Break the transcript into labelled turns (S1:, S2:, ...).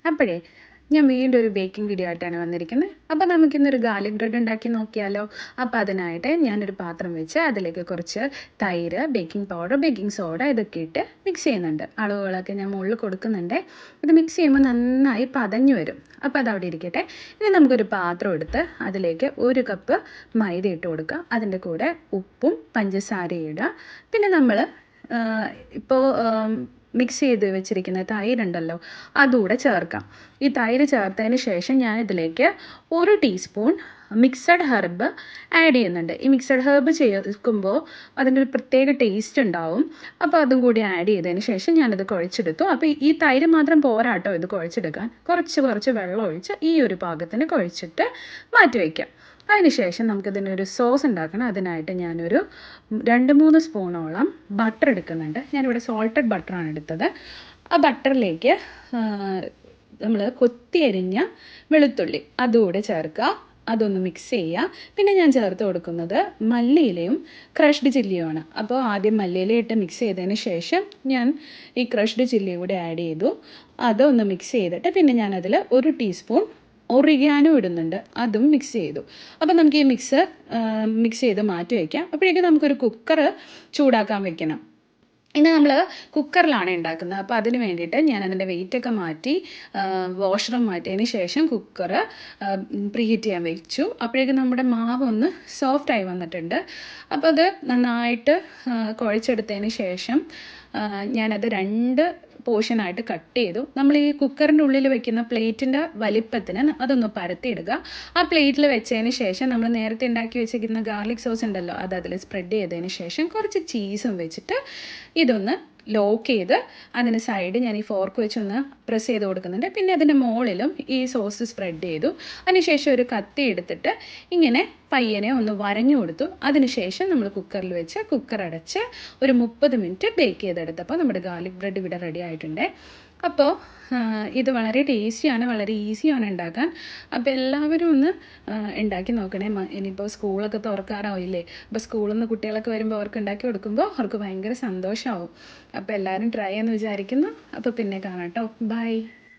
S1: അപ്പോഴേ ഞാൻ വീണ്ടും ഒരു ബേക്കിംഗ് വീഡിയോ ആയിട്ടാണ് വന്നിരിക്കുന്നത്. അപ്പോൾ നമുക്കിന്നൊരു ഗാർലിക് ബ്രെഡ് ഉണ്ടാക്കി നോക്കിയാലോ. അപ്പോൾ അതിനായിട്ട് ഞാനൊരു പാത്രം വെച്ച് അതിലേക്ക് കുറച്ച് തൈര്, ബേക്കിംഗ് പൗഡർ, ബേക്കിംഗ് സോഡ ഇതൊക്കെ ഇട്ട് മിക്സ് ചെയ്യുന്നുണ്ട്. അളവുകളൊക്കെ ഞാൻ മുകളിൽ കൊടുക്കുന്നുണ്ട്. ഇത് മിക്സ് ചെയ്യുമ്പോൾ നന്നായി പതഞ്ഞു വരും. അപ്പോൾ അതവിടെ ഇരിക്കട്ടെ. ഇനി നമുക്കൊരു പാത്രം എടുത്ത് അതിലേക്ക് 1 കപ്പ് മൈദ ഇട്ട് കൊടുക്കുക. അതിൻ്റെ കൂടെ ഉപ്പും പഞ്ചസാരയും ഇടുക. പിന്നെ നമ്മൾ ഇപ്പോൾ മിക്സ് ചെയ്ത് വെച്ചിരിക്കുന്ന തൈരുണ്ടല്ലോ, അതുകൂടെ ചേർക്കാം. ഈ തൈര് ചേർത്തതിന് ശേഷം ഞാൻ ഇതിലേക്ക് 1 ടീസ്പൂൺ മിക്സഡ് ഹെർബ് ആഡ് ചെയ്യുന്നുണ്ട്. ഈ മിക്സഡ് ഹെർബ് ചേർക്കുമ്പോൾ അതിൻ്റെ ഒരു പ്രത്യേക ടേസ്റ്റ് ഉണ്ടാവും. അപ്പോൾ അതും കൂടി ആഡ് ചെയ്തതിന് ശേഷം ഞാനത് കുഴച്ചെടുത്തു. അപ്പോൾ ഈ തൈര് മാത്രം പോരാട്ടോ ഇത് കുഴച്ചെടുക്കാൻ. കുറച്ച് വെള്ളം ഒഴിച്ച് ഈ ഒരു പാകത്തിന് കുഴച്ചിട്ട് മാറ്റി വയ്ക്കാം. അതിനുശേഷം നമുക്കിതിനൊരു സോസ് ഉണ്ടാക്കണം. അതിനായിട്ട് ഞാനൊരു 2-3 സ്പൂണോളം ബട്ടർ എടുക്കുന്നുണ്ട്. ഞാനിവിടെ സോൾട്ടഡ് ബട്ടറാണ് എടുത്തത്. ആ ബട്ടറിലേക്ക് നമ്മൾ കൊത്തിയരിഞ്ഞ വെളുത്തുള്ളി അതുകൂടെ ചേർക്കുക. അതൊന്ന് മിക്സ് ചെയ്യുക. പിന്നെ ഞാൻ ചേർത്ത് കൊടുക്കുന്നത് മല്ലിയിലയും ക്രഷ്ഡ് ചില്ലിയുമാണ്. അപ്പോൾ ആദ്യം മല്ലിയില ഇട്ട് മിക്സ് ചെയ്തതിന് ശേഷം ഞാൻ ഈ ക്രഷ്ഡ് ചില്ലി കൂടെ ആഡ് ചെയ്തു. അതൊന്ന് മിക്സ് ചെയ്തിട്ട് പിന്നെ ഞാനതിൽ 1 ടീസ്പൂൺ ഒറിഗാനോ ഇടുന്നുണ്ട്. അതും മിക്സ് ചെയ്തു. അപ്പോൾ നമുക്ക് ഈ മിക്സ് ചെയ്ത് മാറ്റി വയ്ക്കാം. അപ്പോഴേക്കും നമുക്കൊരു കുക്കർ ചൂടാക്കാൻ വെക്കണം. ഇന്ന് നമ്മൾ കുക്കറിലാണ് ഉണ്ടാക്കുന്നത്. അപ്പോൾ അതിന് വേണ്ടിയിട്ട് ഞാൻ അതിൻ്റെ വെയിറ്റൊക്കെ മാറ്റി വാഷറും മാറ്റിയതിന് ശേഷം കുക്കർ പ്രീഹീറ്റ് ചെയ്യാൻ വെച്ചു. അപ്പോഴേക്കും നമ്മുടെ മാവ് ഒന്ന് സോഫ്റ്റായി വന്നിട്ടുണ്ട്. അപ്പോൾ അത് നന്നായിട്ട് കുഴച്ചെടുത്തതിന് ശേഷം ഞാനത് 2 പോർഷനായിട്ട് കട്ട് ചെയ്തു. നമ്മൾ ഈ കുക്കറിൻ്റെ ഉള്ളിൽ വെക്കുന്ന പ്ലേറ്റിൻ്റെ വലിപ്പത്തിന് അതൊന്ന് പരത്തിയിടുക. ആ പ്ലേറ്റിൽ വെച്ചതിന് ശേഷം നമ്മൾ നേരത്തെ ഉണ്ടാക്കി വെച്ചിരിക്കുന്ന ഗാർലിക് സോസ് ഉണ്ടല്ലോ, അത് അതിൽ സ്പ്രെഡ് ചെയ്തതിന് ശേഷം കുറച്ച് ചീസും വെച്ചിട്ട് ഇതൊന്ന് ലോക്ക് ചെയ്ത് അതിന് സൈഡ് ഞാൻ ഈ ഫോർക്ക് വെച്ചൊന്ന് പ്രസ് ചെയ്ത് കൊടുക്കുന്നുണ്ട്. പിന്നെ അതിൻ്റെ മുകളിലും ഈ സോസ് സ്പ്രെഡ് ചെയ്തു. അതിനുശേഷം ഒരു കത്തി എടുത്തിട്ട് ഇങ്ങനെ പയ്യനെ ഒന്ന് വരഞ്ഞു കൊടുത്തു. അതിനുശേഷം നമ്മൾ കുക്കറിൽ വെച്ച് കുക്കർ അടച്ച് ഒരു 30 മിനിറ്റ് ബേക്ക് ചെയ്തെടുത്തപ്പോൾ നമ്മുടെ ഗാർലിക് ബ്രെഡ് ഇവിടെ റെഡി ആയിട്ടുണ്ട്. അപ്പോൾ ഇത് വളരെ ടേസ്റ്റിയാണ്, വളരെ ഈസിയാണ് ഉണ്ടാക്കാൻ. അപ്പോൾ എല്ലാവരും ഒന്ന് ഉണ്ടാക്കി നോക്കണേ. ഇനിയിപ്പോൾ സ്കൂളൊക്കെ തുറക്കാറാവില്ലേ. അപ്പോൾ സ്കൂളിൽ നിന്ന് കുട്ടികളൊക്കെ വരുമ്പോൾ അവർക്ക് ഉണ്ടാക്കി കൊടുക്കുമ്പോൾ അവർക്ക് ഭയങ്കര സന്തോഷമാവും. അപ്പോൾ എല്ലാവരും ട്രൈ ചെയ്യാമെന്ന് വിചാരിക്കുന്നു. അപ്പോൾ പിന്നെ കാണാം കേട്ടോ. ബൈ.